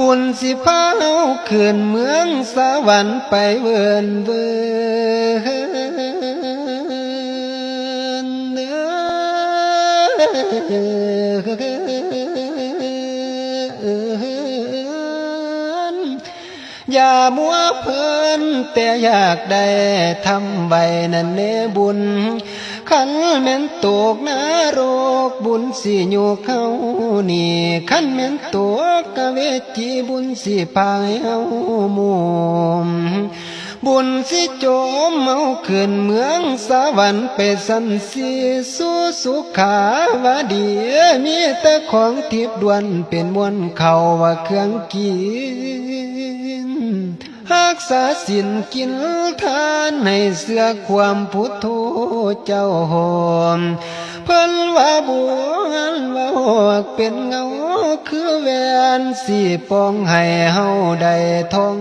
บุญสิพาเฮาขึ้นเมืองสวรรค์ไปเวินเวินอย่ามัวเพลินแต่อยากได้ทำไว้นั่นเนบุญขันแม่นตกนรกบุญสิอยู่เขานี่ขันแม่นตกกะเวจีบุญสิพายเฮามุมบุญสิโจมเมาขึ้นเมืองสวรรค์ไปสันสีสู่สุขาวดีมีแต่ของทิพย์ดวนเป็นมวลเขาว่าเครื่องกินรักษาศีลกินทานให้เสื้อความพุทโธเจ้าหอมเพิ่นว่าบัวว่าหอกเป็นเงาคือแหวนสีปองให้เฮาได้ทอง